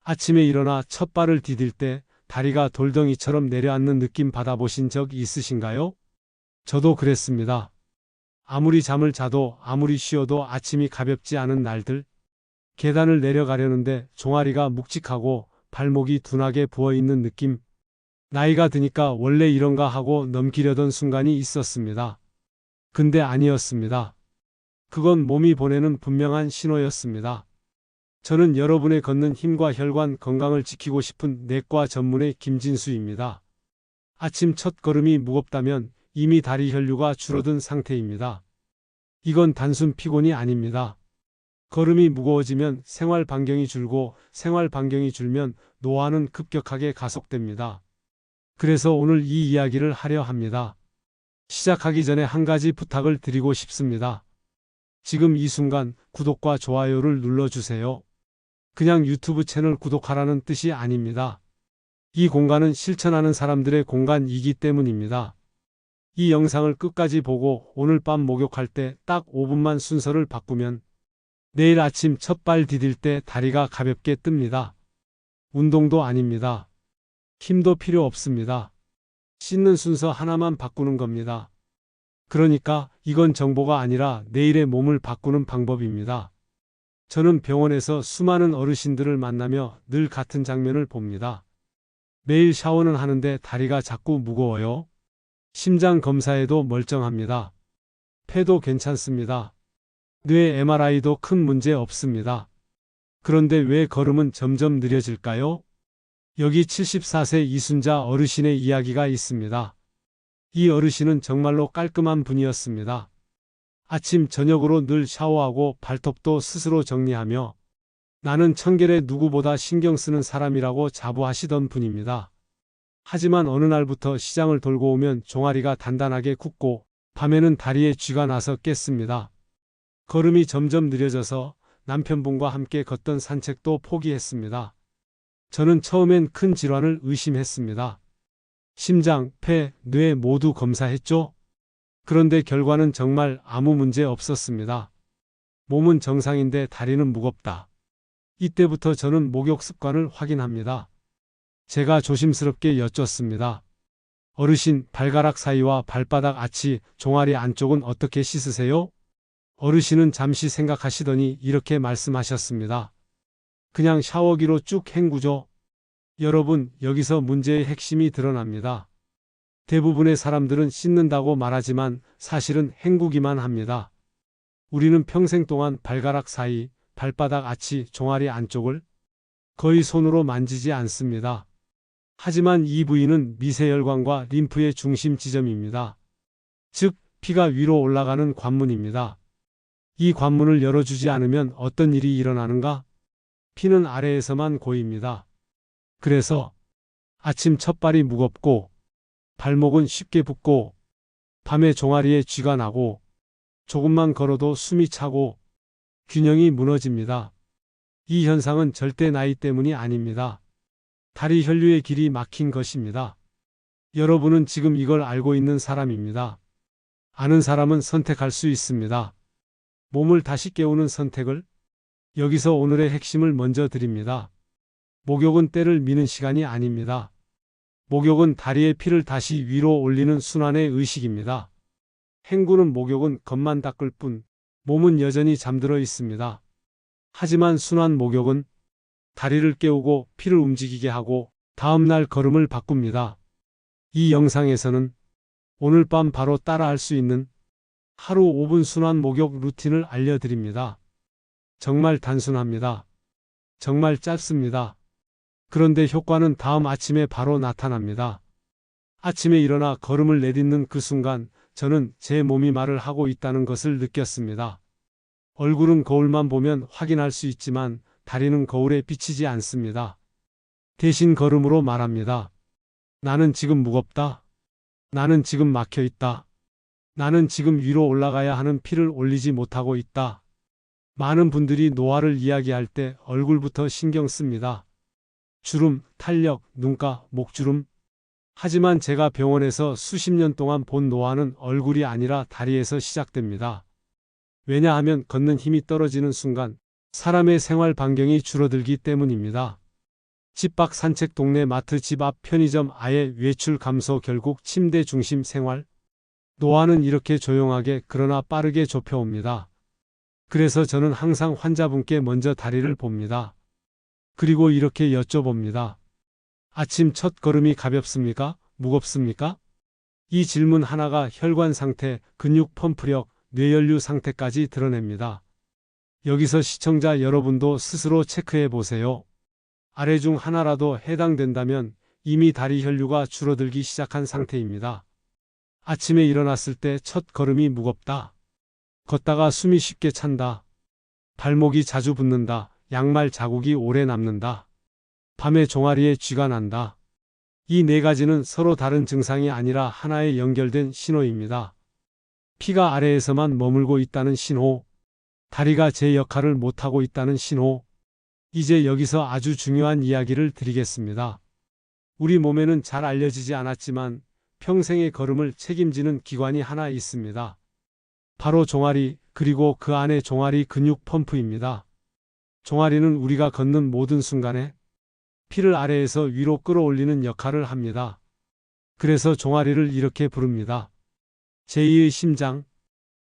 아침에 일어나 첫 발을 디딜 때 다리가 돌덩이처럼 내려앉는 느낌 받아보신 적 있으신가요? 저도 그랬습니다. 아무리 잠을 자도 아무리 쉬어도 아침이 가볍지 않은 날들, 계단을 내려가려는데 종아리가 묵직하고 발목이 둔하게 부어있는 느낌. 나이가 드니까 원래 이런가 하고 넘기려던 순간이 있었습니다. 근데 아니었습니다. 그건 몸이 보내는 분명한 신호였습니다. 저는 여러분의 걷는 힘과 혈관 건강을 지키고 싶은 내과 전문의 김진수입니다. 아침 첫 걸음이 무겁다면 이미 다리 혈류가 줄어든 상태입니다. 이건 단순 피곤이 아닙니다. 걸음이 무거워지면 생활 반경이 줄고 생활 반경이 줄면 노화는 급격하게 가속됩니다. 그래서 오늘 이 이야기를 하려 합니다. 시작하기 전에 한 가지 부탁을 드리고 싶습니다. 지금 이 순간 구독과 좋아요를 눌러주세요. 그냥 유튜브 채널 구독하라는 뜻이 아닙니다. 이 공간은 실천하는 사람들의 공간이기 때문입니다. 이 영상을 끝까지 보고 오늘 밤 목욕할 때 딱 5분만 순서를 바꾸면 내일 아침 첫 발 디딜 때 다리가 가볍게 뜹니다. 운동도 아닙니다. 힘도 필요 없습니다. 씻는 순서 하나만 바꾸는 겁니다. 그러니까 이건 정보가 아니라 내일의 몸을 바꾸는 방법입니다. 저는 병원에서 수많은 어르신들을 만나며 늘 같은 장면을 봅니다. 매일 샤워는 하는데 다리가 자꾸 무거워요. 심장 검사에도 멀쩡합니다. 폐도 괜찮습니다. 뇌 MRI도 큰 문제 없습니다. 그런데 왜 걸음은 점점 느려질까요? 여기 74세 이순자 어르신의 이야기가 있습니다. 이 어르신은 정말로 깔끔한 분이었습니다. 아침 저녁으로 늘 샤워하고 발톱도 스스로 정리하며 나는 청결에 누구보다 신경 쓰는 사람이라고 자부하시던 분입니다. 하지만 어느 날부터 시장을 돌고 오면 종아리가 단단하게 굳고 밤에는 다리에 쥐가 나서 깼습니다. 걸음이 점점 느려져서 남편분과 함께 걷던 산책도 포기했습니다. 저는 처음엔 큰 질환을 의심했습니다. 심장, 폐, 뇌 모두 검사했죠? 그런데 결과는 정말 아무 문제 없었습니다. 몸은 정상인데 다리는 무겁다. 이때부터 저는 목욕 습관을 확인합니다. 제가 조심스럽게 여쭙습니다. 어르신, 발가락 사이와 발바닥 아치, 종아리 안쪽은 어떻게 씻으세요? 어르신은 잠시 생각하시더니 이렇게 말씀하셨습니다. 그냥 샤워기로 쭉 헹구죠. 여러분, 여기서 문제의 핵심이 드러납니다. 대부분의 사람들은 씻는다고 말하지만 사실은 헹구기만 합니다. 우리는 평생 동안 발가락 사이, 발바닥 아치, 종아리 안쪽을 거의 손으로 만지지 않습니다. 하지만 이 부위는 미세혈관과 림프의 중심 지점입니다. 즉, 피가 위로 올라가는 관문입니다. 이 관문을 열어주지 않으면 어떤 일이 일어나는가? 피는 아래에서만 고입니다. 그래서 아침 첫 발이 무겁고 발목은 쉽게 붓고 밤에 종아리에 쥐가 나고 조금만 걸어도 숨이 차고 균형이 무너집니다. 이 현상은 절대 나이 때문이 아닙니다. 다리 혈류의 길이 막힌 것입니다. 여러분은 지금 이걸 알고 있는 사람입니다. 아는 사람은 선택할 수 있습니다. 몸을 다시 깨우는 선택을. 여기서 오늘의 핵심을 먼저 드립니다. 목욕은 때를 미는 시간이 아닙니다. 목욕은 다리의 피를 다시 위로 올리는 순환의 의식입니다. 헹구는 목욕은 겉만 닦을 뿐 몸은 여전히 잠들어 있습니다. 하지만 순환 목욕은 다리를 깨우고 피를 움직이게 하고 다음날 걸음을 바꿉니다. 이 영상에서는 오늘 밤 바로 따라할 수 있는 하루 5분 순환 목욕 루틴을 알려드립니다. 정말 단순합니다. 정말 짧습니다. 그런데 효과는 다음 아침에 바로 나타납니다. 아침에 일어나 걸음을 내딛는 그 순간 저는 제 몸이 말을 하고 있다는 것을 느꼈습니다. 얼굴은 거울만 보면 확인할 수 있지만 다리는 거울에 비치지 않습니다. 대신 걸음으로 말합니다. 나는 지금 무겁다. 나는 지금 막혀 있다. 나는 지금 위로 올라가야 하는 피를 올리지 못하고 있다. 많은 분들이 노화를 이야기할 때 얼굴부터 신경 씁니다. 주름, 탄력, 눈가, 목주름. 하지만 제가 병원에서 수십 년 동안 본 노화는 얼굴이 아니라 다리에서 시작됩니다. 왜냐하면 걷는 힘이 떨어지는 순간 사람의 생활 반경이 줄어들기 때문입니다. 집 밖 산책, 동네 마트, 집 앞 편의점, 아예 외출 감소, 결국 침대 중심 생활. 노화는 이렇게 조용하게 그러나 빠르게 좁혀옵니다. 그래서 저는 항상 환자분께 먼저 다리를 봅니다. 그리고 이렇게 여쭤봅니다. 아침 첫 걸음이 가볍습니까? 무겁습니까? 이 질문 하나가 혈관 상태, 근육 펌프력, 뇌연류 상태까지 드러냅니다. 여기서 시청자 여러분도 스스로 체크해 보세요. 아래 중 하나라도 해당된다면 이미 다리 혈류가 줄어들기 시작한 상태입니다. 아침에 일어났을 때 첫 걸음이 무겁다. 걷다가 숨이 쉽게 찬다. 발목이 자주 붓는다. 양말 자국이 오래 남는다. 밤에 종아리에 쥐가 난다. 이 네 가지는 서로 다른 증상이 아니라 하나에 연결된 신호입니다. 피가 아래에서만 머물고 있다는 신호. 다리가 제 역할을 못하고 있다는 신호. 이제 여기서 아주 중요한 이야기를 드리겠습니다. 우리 몸에는 잘 알려지지 않았지만 평생의 걸음을 책임지는 기관이 하나 있습니다. 바로 종아리, 그리고 그 안에 종아리 근육 펌프입니다. 종아리는 우리가 걷는 모든 순간에 피를 아래에서 위로 끌어올리는 역할을 합니다. 그래서 종아리를 이렇게 부릅니다. 제2의 심장.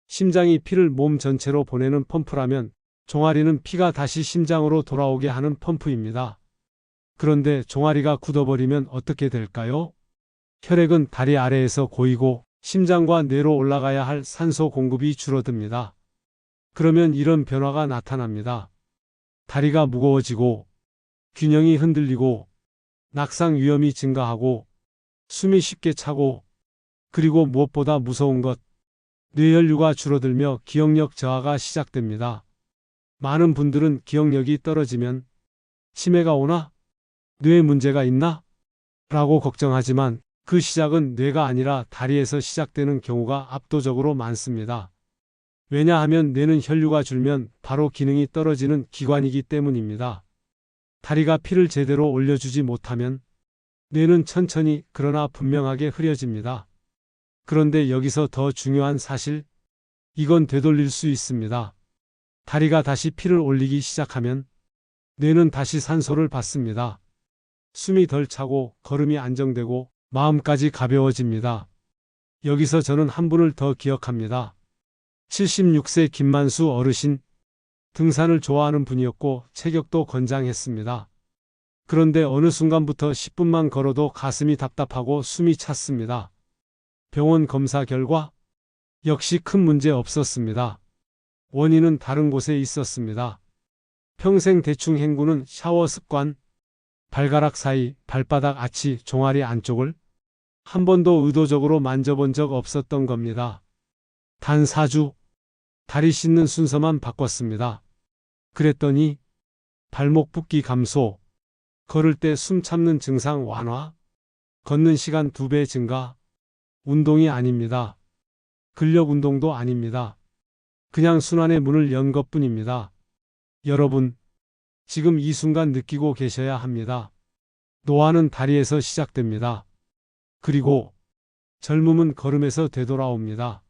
심장이 피를 몸 전체로 보내는 펌프라면 종아리는 피가 다시 심장으로 돌아오게 하는 펌프입니다. 그런데 종아리가 굳어버리면 어떻게 될까요? 혈액은 다리 아래에서 고이고 심장과 뇌로 올라가야 할 산소 공급이 줄어듭니다. 그러면 이런 변화가 나타납니다. 다리가 무거워지고 균형이 흔들리고 낙상 위험이 증가하고 숨이 쉽게 차고 그리고 무엇보다 무서운 것, 뇌혈류가 줄어들며 기억력 저하가 시작됩니다. 많은 분들은 기억력이 떨어지면 치매가 오나? 뇌에 문제가 있나? 라고 걱정하지만 그 시작은 뇌가 아니라 다리에서 시작되는 경우가 압도적으로 많습니다. 왜냐하면 뇌는 혈류가 줄면 바로 기능이 떨어지는 기관이기 때문입니다. 다리가 피를 제대로 올려주지 못하면 뇌는 천천히 그러나 분명하게 흐려집니다. 그런데 여기서 더 중요한 사실, 이건 되돌릴 수 있습니다. 다리가 다시 피를 올리기 시작하면 뇌는 다시 산소를 받습니다. 숨이 덜 차고 걸음이 안정되고 마음까지 가벼워집니다. 여기서 저는 한 분을 더 기억합니다. 76세 김만수 어르신. 등산을 좋아하는 분이었고 체격도 건장했습니다. 그런데 어느 순간부터 10분만 걸어도 가슴이 답답하고 숨이 찼습니다. 병원 검사 결과 역시 큰 문제 없었습니다. 원인은 다른 곳에 있었습니다. 평생 대충 헹구는 샤워 습관, 발가락 사이, 발바닥 아치, 종아리 안쪽을 한 번도 의도적으로 만져본 적 없었던 겁니다. 단 4주, 다리 씻는 순서만 바꿨습니다. 그랬더니 발목 붓기 감소, 걸을 때 숨 참는 증상 완화, 걷는 시간 2배 증가. 운동이 아닙니다. 근력 운동도 아닙니다. 그냥 순환의 문을 연 것뿐입니다. 여러분, 지금 이 순간 느끼고 계셔야 합니다. 노화는 다리에서 시작됩니다. 그리고 젊음은 걸음에서 되돌아옵니다.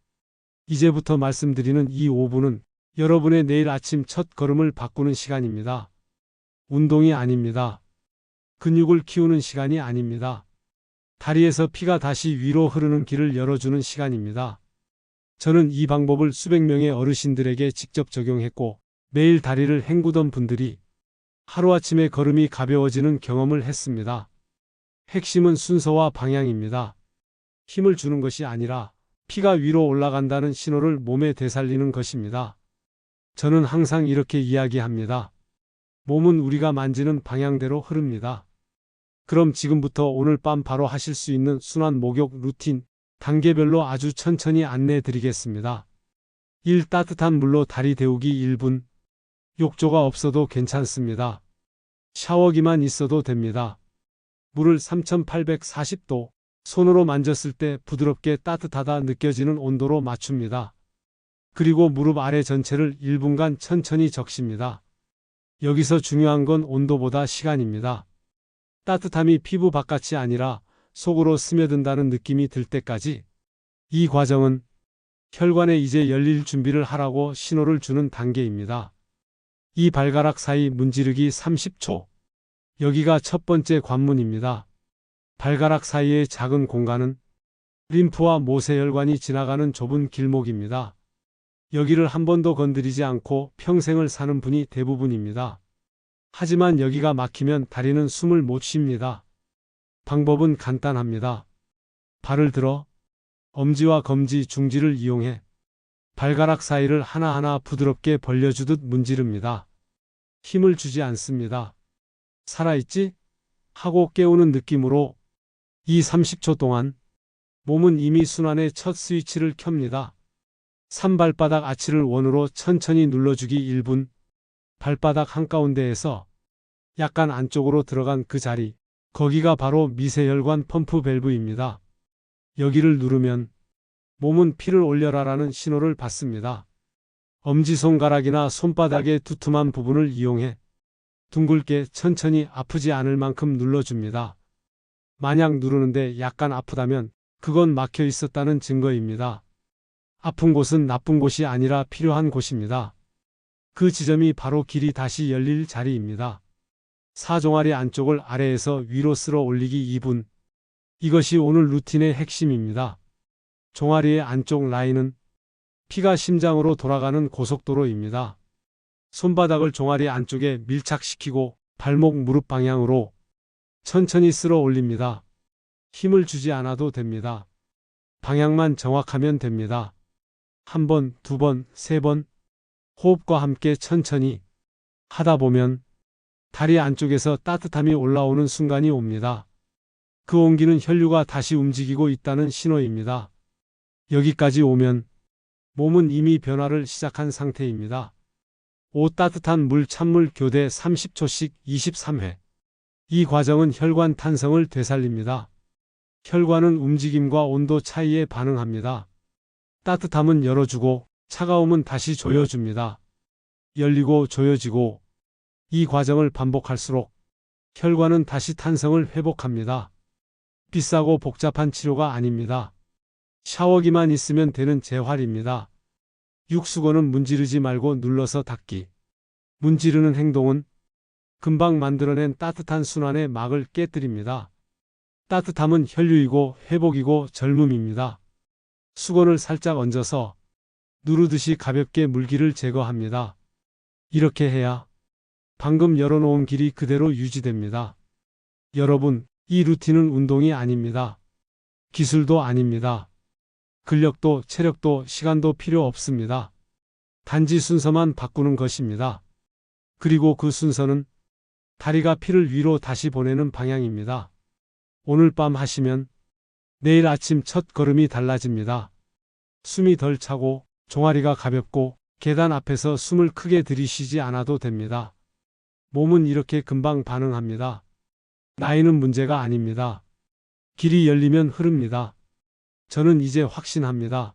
이제부터 말씀드리는 이 5분은 여러분의 내일 아침 첫 걸음을 바꾸는 시간입니다. 운동이 아닙니다. 근육을 키우는 시간이 아닙니다. 다리에서 피가 다시 위로 흐르는 길을 열어주는 시간입니다. 저는 이 방법을 수백 명의 어르신들에게 직접 적용했고 매일 다리를 헹구던 분들이 하루아침에 걸음이 가벼워지는 경험을 했습니다. 핵심은 순서와 방향입니다. 힘을 주는 것이 아니라 피가 위로 올라간다는 신호를 몸에 되살리는 것입니다. 저는 항상 이렇게 이야기합니다. 몸은 우리가 만지는 방향대로 흐릅니다. 그럼 지금부터 오늘 밤 바로 하실 수 있는 순환 목욕 루틴, 단계별로 아주 천천히 안내해 드리겠습니다. 1. 따뜻한 물로 다리 데우기 1분. 욕조가 없어도 괜찮습니다. 샤워기만 있어도 됩니다. 물을 3840도, 손으로 만졌을 때 부드럽게 따뜻하다 느껴지는 온도로 맞춥니다. 그리고 무릎 아래 전체를 1분간 천천히 적십니다. 여기서 중요한 건 온도보다 시간입니다. 따뜻함이 피부 바깥이 아니라 속으로 스며든다는 느낌이 들 때까지. 이 과정은 혈관에 이제 열릴 준비를 하라고 신호를 주는 단계입니다. 이 발가락 사이 문지르기 30초. 여기가 첫 번째 관문입니다. 발가락 사이의 작은 공간은 림프와 모세혈관이 지나가는 좁은 길목입니다. 여기를 한 번도 건드리지 않고 평생을 사는 분이 대부분입니다. 하지만 여기가 막히면 다리는 숨을 못 쉽니다. 방법은 간단합니다. 발을 들어 엄지와 검지, 중지를 이용해 발가락 사이를 하나하나 부드럽게 벌려주듯 문지릅니다. 힘을 주지 않습니다. 살아있지? 하고 깨우는 느낌으로 30초 동안 몸은 이미 순환의 첫 스위치를 켭니다. 3발바닥 아치를 원으로 천천히 눌러주기 1분. 발바닥 한가운데에서 약간 안쪽으로 들어간 그 자리, 거기가 바로 미세혈관 펌프 밸브입니다. 여기를 누르면 몸은 피를 올려라라는 신호를 받습니다. 엄지손가락이나 손바닥의 두툼한 부분을 이용해 둥글게 천천히 아프지 않을 만큼 눌러줍니다. 만약 누르는데 약간 아프다면 그건 막혀 있었다는 증거입니다. 아픈 곳은 나쁜 곳이 아니라 필요한 곳입니다. 그 지점이 바로 길이 다시 열릴 자리입니다. 사종아리 안쪽을 아래에서 위로 쓸어 올리기 2분. 이것이 오늘 루틴의 핵심입니다. 종아리의 안쪽 라인은 피가 심장으로 돌아가는 고속도로입니다. 손바닥을 종아리 안쪽에 밀착시키고 발목 무릎 방향으로 천천히 쓸어 올립니다. 힘을 주지 않아도 됩니다. 방향만 정확하면 됩니다. 1번, 2번, 3번 호흡과 함께 천천히 하다 보면 다리 안쪽에서 따뜻함이 올라오는 순간이 옵니다. 그 온기는 혈류가 다시 움직이고 있다는 신호입니다. 여기까지 오면 몸은 이미 변화를 시작한 상태입니다. 따뜻한 물 찬물 교대 30초씩 23회. 이 과정은 혈관 탄성을 되살립니다. 혈관은 움직임과 온도 차이에 반응합니다. 따뜻함은 열어주고 차가움은 다시 조여줍니다. 열리고 조여지고 이 과정을 반복할수록 혈관은 다시 탄성을 회복합니다. 비싸고 복잡한 치료가 아닙니다. 샤워기만 있으면 되는 재활입니다. 육수건은 문지르지 말고 눌러서 닦기. 문지르는 행동은 금방 만들어낸 따뜻한 순환의 막을 깨뜨립니다. 따뜻함은 혈류이고 회복이고 젊음입니다. 수건을 살짝 얹어서 누르듯이 가볍게 물기를 제거합니다. 이렇게 해야 방금 열어놓은 길이 그대로 유지됩니다. 여러분, 이 루틴은 운동이 아닙니다. 기술도 아닙니다. 근력도 체력도 시간도 필요 없습니다. 단지 순서만 바꾸는 것입니다. 그리고 그 순서는 다리가 피를 위로 다시 보내는 방향입니다. 오늘 밤 하시면 내일 아침 첫 걸음이 달라집니다. 숨이 덜 차고 종아리가 가볍고 계단 앞에서 숨을 크게 들이쉬지 않아도 됩니다. 몸은 이렇게 금방 반응합니다. 나이는 문제가 아닙니다. 길이 열리면 흐릅니다. 저는 이제 확신합니다.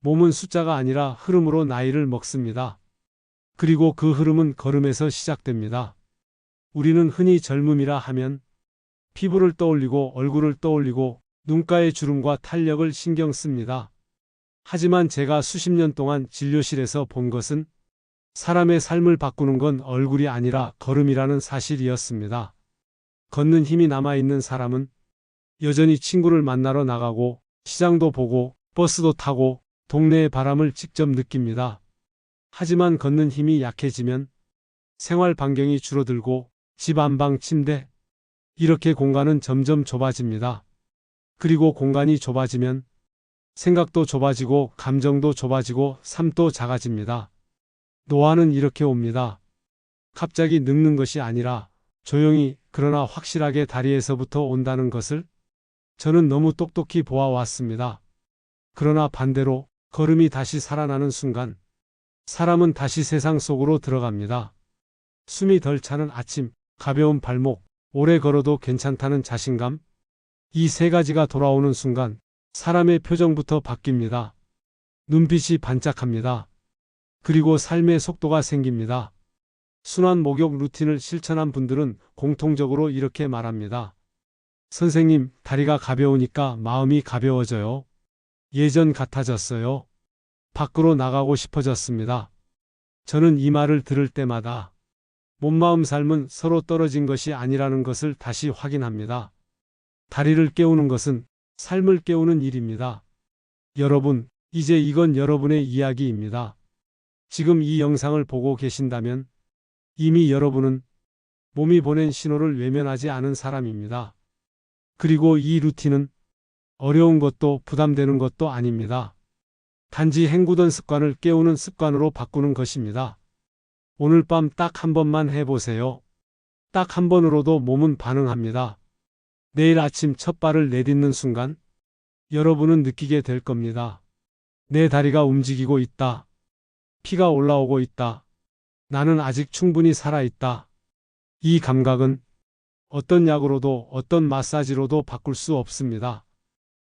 몸은 숫자가 아니라 흐름으로 나이를 먹습니다. 그리고 그 흐름은 걸음에서 시작됩니다. 우리는 흔히 젊음이라 하면 피부를 떠올리고 얼굴을 떠올리고 눈가의 주름과 탄력을 신경 씁니다. 하지만 제가 수십 년 동안 진료실에서 본 것은 사람의 삶을 바꾸는 건 얼굴이 아니라 걸음이라는 사실이었습니다. 걷는 힘이 남아있는 사람은 여전히 친구를 만나러 나가고 시장도 보고 버스도 타고 동네의 바람을 직접 느낍니다. 하지만 걷는 힘이 약해지면 생활 반경이 줄어들고 집 안방 침대 이렇게 공간은 점점 좁아집니다. 그리고 공간이 좁아지면 생각도 좁아지고 감정도 좁아지고 삶도 작아집니다. 노화는 이렇게 옵니다. 갑자기 늙는 것이 아니라 조용히 그러나 확실하게 다리에서부터 온다는 것을 저는 너무 똑똑히 보아왔습니다. 그러나 반대로 걸음이 다시 살아나는 순간 사람은 다시 세상 속으로 들어갑니다. 숨이 덜 차는 아침, 가벼운 발목, 오래 걸어도 괜찮다는 자신감, 이 세 가지가 돌아오는 순간 사람의 표정부터 바뀝니다. 눈빛이 반짝합니다. 그리고 삶의 속도가 생깁니다. 순환 목욕 루틴을 실천한 분들은 공통적으로 이렇게 말합니다. 선생님, 다리가 가벼우니까 마음이 가벼워져요. 예전 같아졌어요. 밖으로 나가고 싶어졌습니다. 저는 이 말을 들을 때마다 몸마음 삶은 서로 떨어진 것이 아니라는 것을 다시 확인합니다. 다리를 깨우는 것은 삶을 깨우는 일입니다. 여러분, 이제 이건 여러분의 이야기입니다. 지금 이 영상을 보고 계신다면 이미 여러분은 몸이 보낸 신호를 외면하지 않은 사람입니다. 그리고 이 루틴은 어려운 것도 부담되는 것도 아닙니다. 단지 행구던 습관을 깨우는 습관으로 바꾸는 것입니다. 오늘 밤 딱 한 번만 해보세요. 딱 한 번으로도 몸은 반응합니다. 내일 아침 첫 발을 내딛는 순간 여러분은 느끼게 될 겁니다. 내 다리가 움직이고 있다. 피가 올라오고 있다. 나는 아직 충분히 살아있다. 이 감각은 어떤 약으로도 어떤 마사지로도 바꿀 수 없습니다.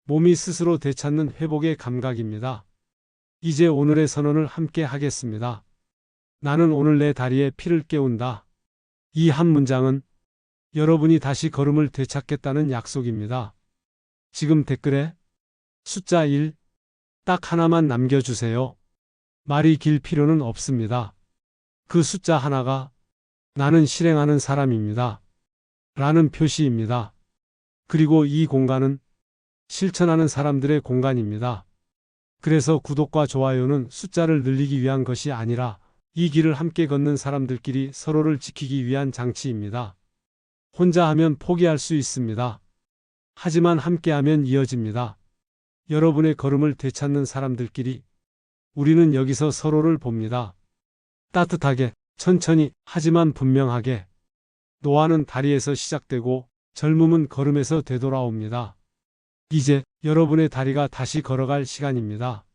몸이 스스로 되찾는 회복의 감각입니다. 이제 오늘의 선언을 함께 하겠습니다. 나는 오늘 내 다리에 피를 깨운다. 이 한 문장은 여러분이 다시 걸음을 되찾겠다는 약속입니다. 지금 댓글에 숫자 1, 딱 하나만 남겨주세요. 말이 길 필요는 없습니다. 그 숫자 하나가 나는 실행하는 사람입니다. 라는 표시입니다. 그리고 이 공간은 실천하는 사람들의 공간입니다. 그래서 구독과 좋아요는 숫자를 늘리기 위한 것이 아니라 이 길을 함께 걷는 사람들끼리 서로를 지키기 위한 장치입니다. 혼자 하면 포기할 수 있습니다. 하지만 함께하면 이어집니다. 여러분의 걸음을 되찾는 사람들끼리 우리는 여기서 서로를 봅니다. 따뜻하게, 천천히, 하지만 분명하게. 노화는 다리에서 시작되고 젊음은 걸음에서 되돌아옵니다. 이제 여러분의 다리가 다시 걸어갈 시간입니다.